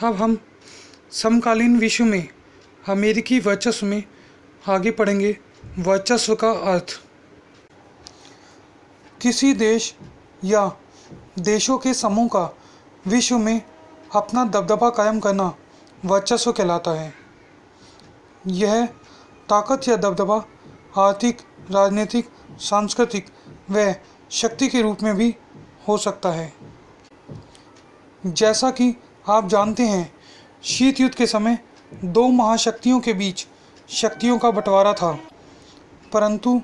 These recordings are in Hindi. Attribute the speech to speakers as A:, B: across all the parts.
A: अब हम समकालीन विश्व में अमेरिकी वर्चस्व में आगे पढ़ेंगे। वर्चस्व का अर्थ किसी देश या देशों के समूह का विश्व में अपना दबदबा कायम करना वर्चस्व कहलाता है। यह ताकत या दबदबा आर्थिक, राजनीतिक, सांस्कृतिक व शक्ति के रूप में भी हो सकता है। जैसा कि आप जानते हैं, शीत युद्ध के समय दो महाशक्तियों के बीच शक्तियों का बंटवारा था, परंतु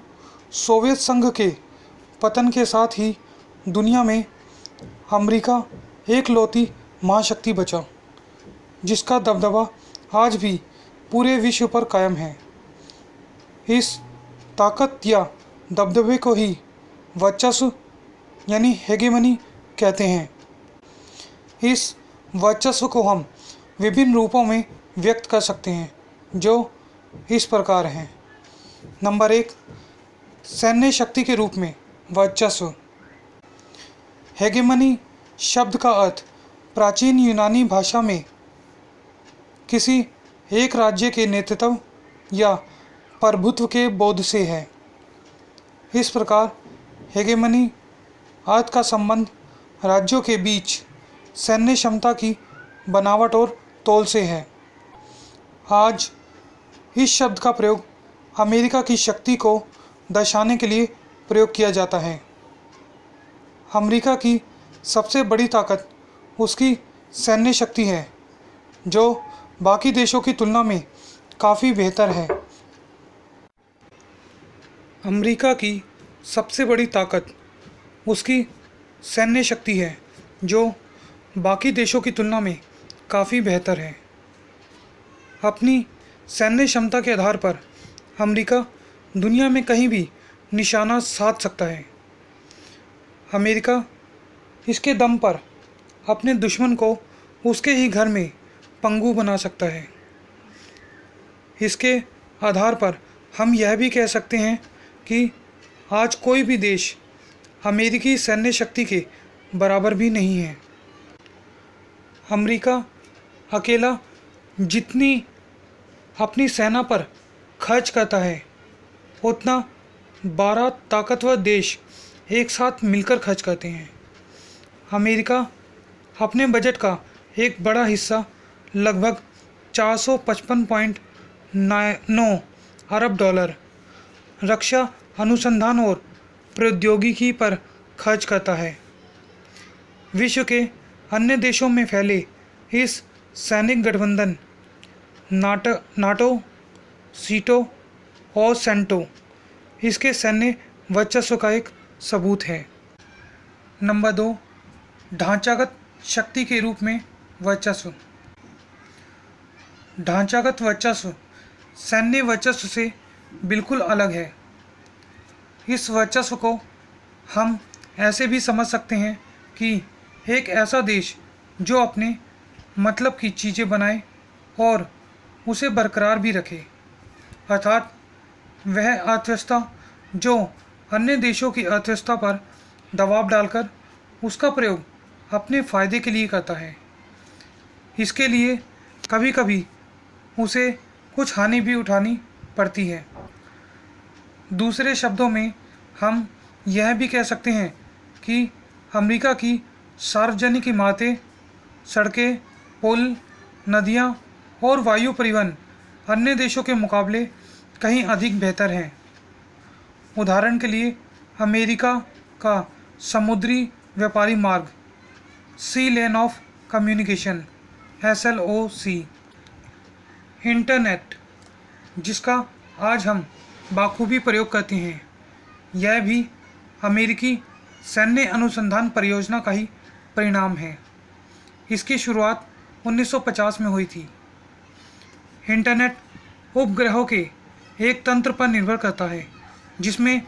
A: सोवियत संघ के पतन के साथ ही दुनिया में अमेरिका एकलौती महाशक्ति बचा, जिसका दबदबा आज भी पूरे विश्व पर कायम है। इस ताकत या दबदबे को ही वर्चस्व यानी हेगेमनी कहते हैं। इस वर्चस्व को हम विभिन्न रूपों में व्यक्त कर सकते हैं, जो इस प्रकार हैं। नंबर 1, सैन्य शक्ति के रूप में वर्चस्व। हेगेमनी शब्द का अर्थ प्राचीन यूनानी भाषा में किसी एक राज्य के नेतृत्व या प्रभुत्व के बोध से है। इस प्रकार हेगेमनी अर्थ का संबंध राज्यों के बीच सैन्य क्षमता की बनावट और तौल से है। आज इस शब्द का प्रयोग अमेरिका की शक्ति को दर्शाने के लिए प्रयोग किया जाता है। अमेरिका की सबसे बड़ी ताकत उसकी सैन्य शक्ति है, जो बाकी देशों की तुलना में काफ़ी बेहतर है। अमेरिका की सबसे बड़ी ताकत उसकी सैन्य शक्ति है, जो बाकी देशों की तुलना में काफ़ी बेहतर है। अपनी सैन्य क्षमता के आधार पर अमेरिका दुनिया में कहीं भी निशाना साध सकता है। अमेरिका इसके दम पर अपने दुश्मन को उसके ही घर में पंगु बना सकता है। इसके आधार पर हम यह भी कह सकते हैं कि आज कोई भी देश अमेरिकी सैन्य शक्ति के बराबर भी नहीं है। अमेरिका अकेला जितनी अपनी सेना पर खर्च करता है, उतना 12 ताकतवर देश एक साथ मिलकर खर्च करते हैं। अमेरिका अपने बजट का एक बड़ा हिस्सा लगभग 455.9 अरब डॉलर रक्षा अनुसंधान और प्रौद्योगिकी पर खर्च करता है। विश्व के अन्य देशों में फैले इस सैनिक गठबंधन नाटो, सीटो और सेंटो इसके सैन्य वर्चस्व का एक सबूत है। नंबर 2, ढांचागत शक्ति के रूप में वर्चस्व। ढांचागत वर्चस्व सैन्य वर्चस्व से बिल्कुल अलग है। इस वर्चस्व को हम ऐसे भी समझ सकते हैं कि एक ऐसा देश जो अपने मतलब की चीज़ें बनाए और उसे बरकरार भी रखे, अर्थात वह अर्थव्यवस्था जो अन्य देशों की अर्थव्यवस्था पर दबाव डालकर उसका प्रयोग अपने फ़ायदे के लिए करता है। इसके लिए कभी कभी उसे कुछ हानि भी उठानी पड़ती है। दूसरे शब्दों में हम यह भी कह सकते हैं कि अमेरिका की सार्वजनिक इमारतें, सड़कें, पुल, नदियाँ और वायु परिवहन अन्य देशों के मुकाबले कहीं अधिक बेहतर हैं। उदाहरण के लिए अमेरिका का समुद्री व्यापारी मार्ग, सी lane of communication SLOC, internet जिसका आज हम बाखूबी प्रयोग करते हैं, यह भी अमेरिकी सैन्य अनुसंधान परियोजना का ही परिणाम है। इसकी शुरुआत 1950 में हुई थी। इंटरनेट उपग्रहों के एक तंत्र पर निर्भर करता है, जिसमें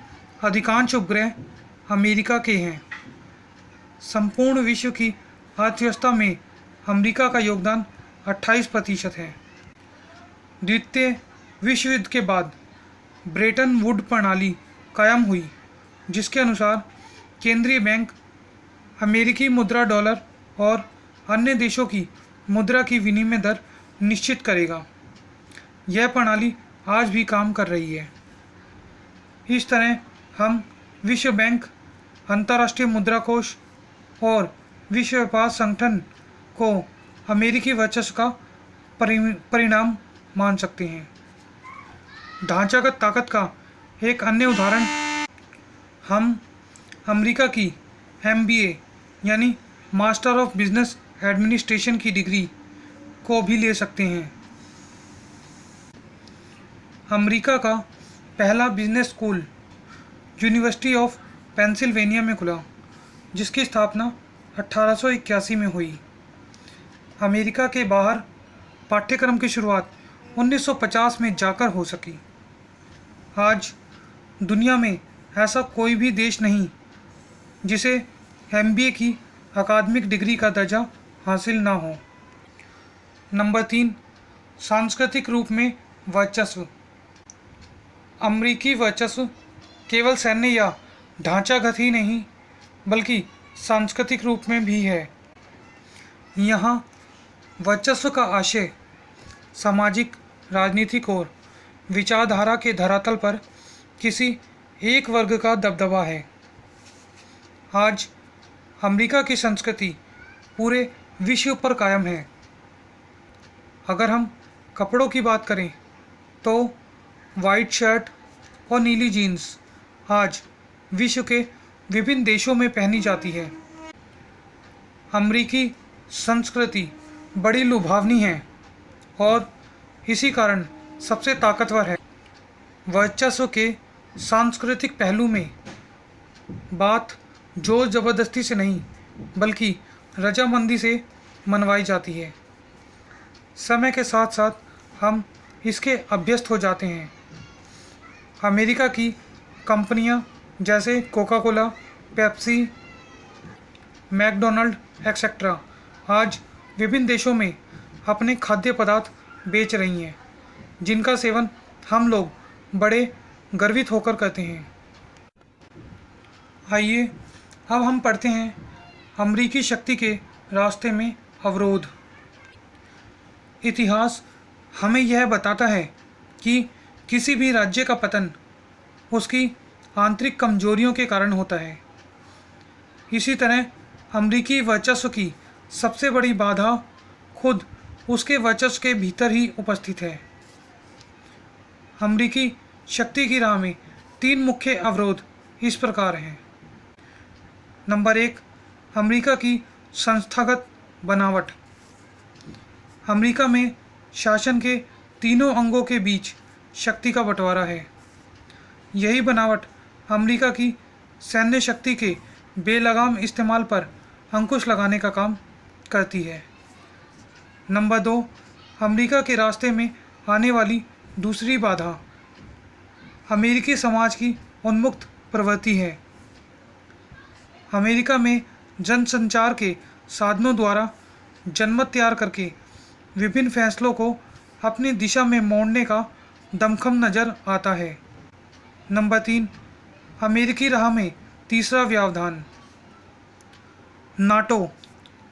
A: अधिकांश उपग्रह अमेरिका के हैं। संपूर्ण विश्व की अर्थव्यवस्था में अमेरिका का योगदान 28% है। द्वितीय विश्व युद्ध के बाद ब्रेटन वुड प्रणाली कायम हुई, जिसके अनुसार केंद्रीय बैंक अमेरिकी मुद्रा डॉलर और अन्य देशों की मुद्रा की विनिमय दर निश्चित करेगा। यह प्रणाली आज भी काम कर रही है। इस तरह हम विश्व बैंक, अंतर्राष्ट्रीय मुद्रा कोष और विश्व व्यापार संगठन को अमेरिकी वर्चस्व का परिणाम मान सकते हैं। ढांचागत ताकत का एक अन्य उदाहरण हम अमेरिका की MBA यानी मास्टर ऑफ बिजनेस एडमिनिस्ट्रेशन की डिग्री को भी ले सकते हैं। अमेरिका का पहला business school university of Pennsylvania में खुला, जिसकी स्थापना 1881 में हुई। अमेरिका के बाहर पाठ्यक्रम की शुरुआत 1950 में जाकर हो सकी। आज दुनिया में ऐसा कोई भी देश नहीं जिसे MBA की अकादमिक डिग्री का दर्जा हासिल ना हो। नंबर 3, सांस्कृतिक रूप में वर्चस्व। अमेरिकी वर्चस्व केवल सैन्य या ढांचागत ही नहीं बल्कि सांस्कृतिक रूप में भी है। यहाँ वर्चस्व का आशय सामाजिक, राजनीतिक और विचारधारा के धरातल पर किसी एक वर्ग का दबदबा है। आज अमेरिका की संस्कृति पूरे विश्व पर कायम है। अगर हम कपड़ों की बात करें तो वाइट शर्ट और नीली जीन्स आज विश्व के विभिन्न देशों में पहनी जाती है। अमेरिकी संस्कृति बड़ी लुभावनी है और इसी कारण सबसे ताकतवर है। वर्चस्व के सांस्कृतिक पहलू में बात जोर ज़बरदस्ती से नहीं बल्कि रजामंदी से मनवाई जाती है। समय के साथ साथ हम इसके अभ्यस्त हो जाते हैं। अमेरिका की कंपनियां जैसे Coca Cola, Pepsi, McDonald etcetera आज विभिन्न देशों में अपने खाद्य पदार्थ बेच रही हैं, जिनका सेवन हम लोग बड़े गर्वित होकर करते हैं। आइए अब हम पढ़ते हैं अमेरिकी शक्ति के रास्ते में अवरोध। इतिहास हमें यह बताता है कि किसी भी राज्य का पतन उसकी आंतरिक कमजोरियों के कारण होता है। इसी तरह अमेरिकी वर्चस्व की सबसे बड़ी बाधा खुद उसके वर्चस्व के भीतर ही उपस्थित है। अमेरिकी शक्ति की राह में 3 मुख्य अवरोध इस प्रकार हैं। नंबर 1, अमेरिका की संस्थागत बनावट। अमेरिका में शासन के तीनों अंगों के बीच शक्ति का बंटवारा है। यही बनावट अमेरिका की सैन्य शक्ति के बेलगाम इस्तेमाल पर अंकुश लगाने का काम करती है। नंबर 2, अमेरिका के रास्ते में आने वाली दूसरी बाधा अमेरिकी समाज की उन्मुक्त प्रवृत्ति है। अमेरिका में जनसंचार के साधनों द्वारा जनमत तैयार करके विभिन्न फैसलों को अपनी दिशा में मोड़ने का दमखम नज़र आता है। नंबर 3, अमेरिकी राह में तीसरा व्यवधान नाटो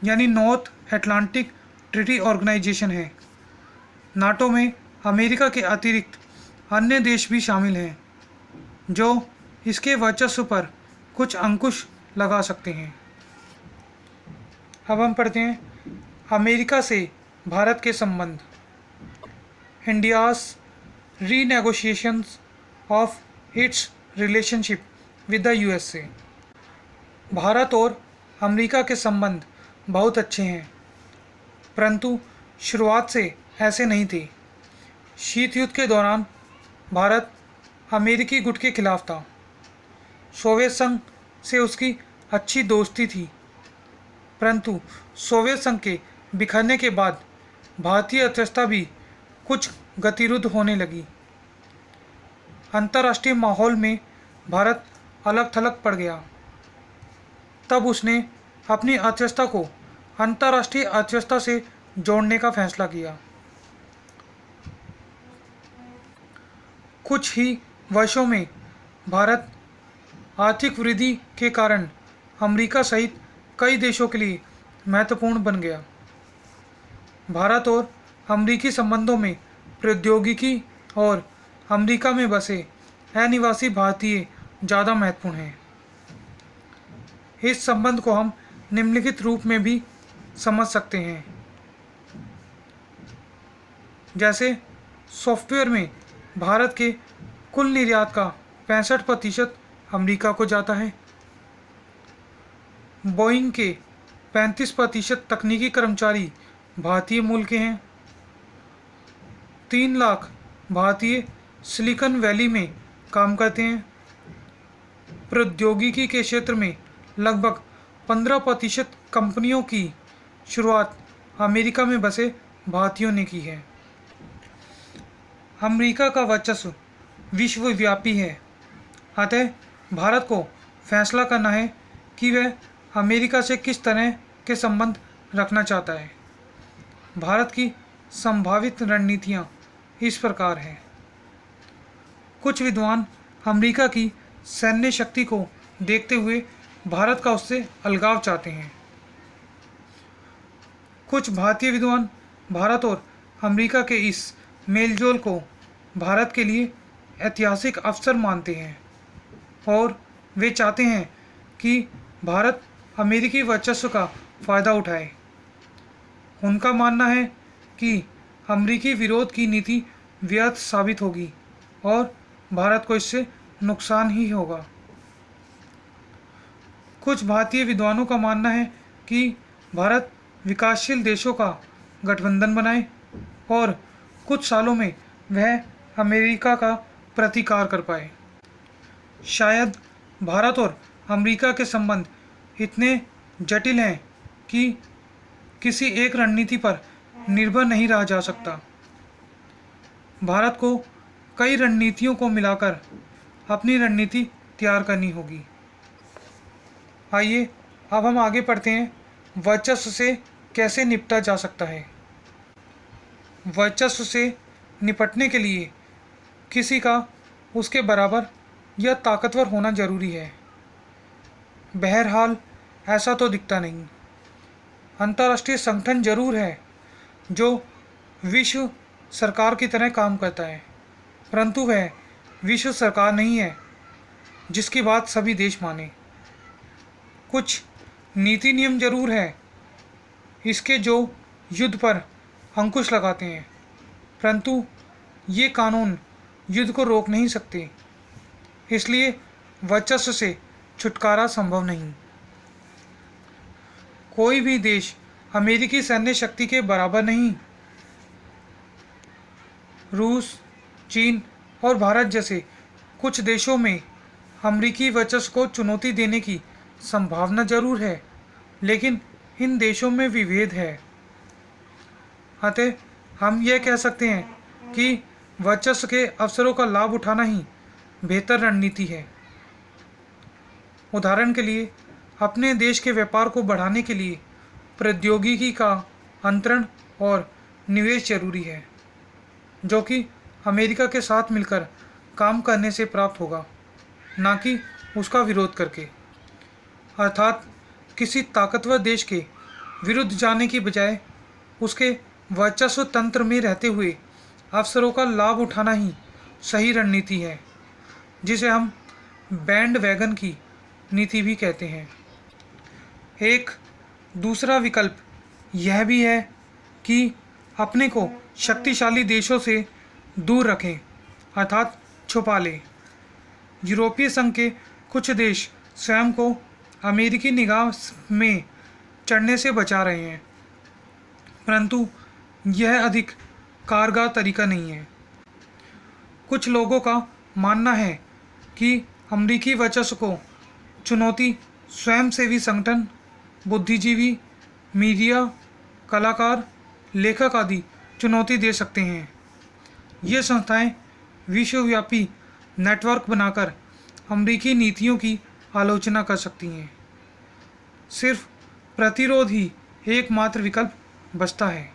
A: यानी नॉर्थ अटलांटिक ट्रीटी ऑर्गेनाइजेशन है। नाटो में अमेरिका के अतिरिक्त अन्य देश भी शामिल हैं जो इसके वर्चस्व पर कुछ अंकुश लगा सकते हैं। अब हम पढ़ते हैं अमेरिका से भारत के संबंध। India's renegotiations of its relationship with the USA। भारत और अमेरिका के संबंध बहुत अच्छे हैं, परंतु शुरुआत से ऐसे नहीं थे। शीत युद्ध के दौरान भारत अमेरिकी गुट के खिलाफ था। सोवियत संघ से उसकी अच्छी दोस्ती थी, परंतु सोवियत संघ के बिखरने के बाद भारतीय अर्थव्यवस्था भी कुछ गतिरुद्ध होने लगी। अंतर्राष्ट्रीय माहौल में भारत अलग थलग पड़ गया। तब उसने अपनी अर्थव्यवस्था को अंतर्राष्ट्रीय अर्थव्यवस्था से जोड़ने का फैसला किया। कुछ ही वर्षों में भारत आर्थिक वृद्धि के कारण अमेरिका सहित कई देशों के लिए महत्वपूर्ण बन गया। भारत और अमेरिकी संबंधों में प्रौद्योगिकी और अमेरिका में बसे अनिवासी भारतीय ज़्यादा महत्वपूर्ण हैं। इस संबंध को हम निम्नलिखित रूप में भी समझ सकते हैं, जैसे सॉफ्टवेयर में भारत के कुल निर्यात का 65% अमेरिका को जाता है। बोइंग के 35% तकनीकी कर्मचारी भारतीय मूल के हैं। 3 लाख भारतीय सिलिकॉन वैली में काम करते हैं। प्रौद्योगिकी के क्षेत्र में लगभग 15% कंपनियों की शुरुआत अमेरिका में बसे भारतीयों ने की है। अमेरिका का वर्चस्व विश्वव्यापी है, अतः भारत को फैसला करना है कि वह अमेरिका से किस तरह के संबंध रखना चाहता है। भारत की संभावित रणनीतियाँ इस प्रकार हैं। कुछ विद्वान अमेरिका की सैन्य शक्ति को देखते हुए भारत का उससे अलगाव चाहते हैं। कुछ भारतीय विद्वान भारत और अमेरिका के इस मेलजोल को भारत के लिए ऐतिहासिक अवसर मानते हैं और वे चाहते हैं कि भारत अमेरिकी वर्चस्व का फ़ायदा उठाए। उनका मानना है कि अमेरिकी विरोध की नीति व्यर्थ साबित होगी और भारत को इससे नुकसान ही होगा। कुछ भारतीय विद्वानों का मानना है कि भारत विकासशील देशों का गठबंधन बनाए और कुछ सालों में वह अमेरिका का प्रतिकार कर पाए। शायद भारत और अमेरिका के संबंध इतने जटिल हैं कि किसी एक रणनीति पर निर्भर नहीं रहा जा सकता। भारत को कई रणनीतियों को मिलाकर अपनी रणनीति तैयार करनी होगी। आइए अब हम आगे बढ़ते हैं, वर्चस्व से कैसे निपटा जा सकता है। वर्चस्व से निपटने के लिए किसी का उसके बराबर या ताकतवर होना जरूरी है। बहरहाल ऐसा तो दिखता नहीं। अंतर्राष्ट्रीय संगठन जरूर है जो विश्व सरकार की तरह काम करता है, परंतु वह विश्व सरकार नहीं है जिसकी बात सभी देश माने। कुछ नीति नियम जरूर है इसके जो युद्ध पर अंकुश लगाते हैं, परंतु ये कानून युद्ध को रोक नहीं सकते, इसलिए वर्चस्व से छुटकारा संभव नहीं। कोई भी देश अमेरिकी सैन्य शक्ति के बराबर नहीं। रूस, चीन और भारत जैसे कुछ देशों में अमेरिकी वर्चस्व को चुनौती देने की संभावना जरूर है, लेकिन इन देशों में विभेद है। अतः हम यह कह सकते हैं कि वर्चस्व के अवसरों का लाभ उठाना ही बेहतर रणनीति है। उदाहरण के लिए अपने देश के व्यापार को बढ़ाने के लिए प्रौद्योगिकी का अंतरण और निवेश जरूरी है, जो कि अमेरिका के साथ मिलकर काम करने से प्राप्त होगा, ना कि उसका विरोध करके। अर्थात किसी ताकतवर देश के विरुद्ध जाने की बजाय उसके वर्चस्व तंत्र में रहते हुए अवसरों का लाभ उठाना ही सही रणनीति है, जिसे हम बैंड वैगन की नीति भी कहते हैं। एक दूसरा विकल्प यह भी है कि अपने को शक्तिशाली देशों से दूर रखें, अर्थात छुपा लें। यूरोपीय संघ के कुछ देश स्वयं को अमेरिकी निगाह में चढ़ने से बचा रहे हैं, परंतु यह अधिक कारगर तरीका नहीं है। कुछ लोगों का मानना है कि अमेरिकी वर्चस्व को चुनौती स्वयंसेवी संगठन, बुद्धिजीवी, मीडिया, कलाकार, लेखक आदि चुनौती दे सकते हैं। ये संस्थाएं विश्वव्यापी नेटवर्क बनाकर अमेरिकी नीतियों की आलोचना कर सकती हैं। सिर्फ प्रतिरोध ही एकमात्र विकल्प बचता है।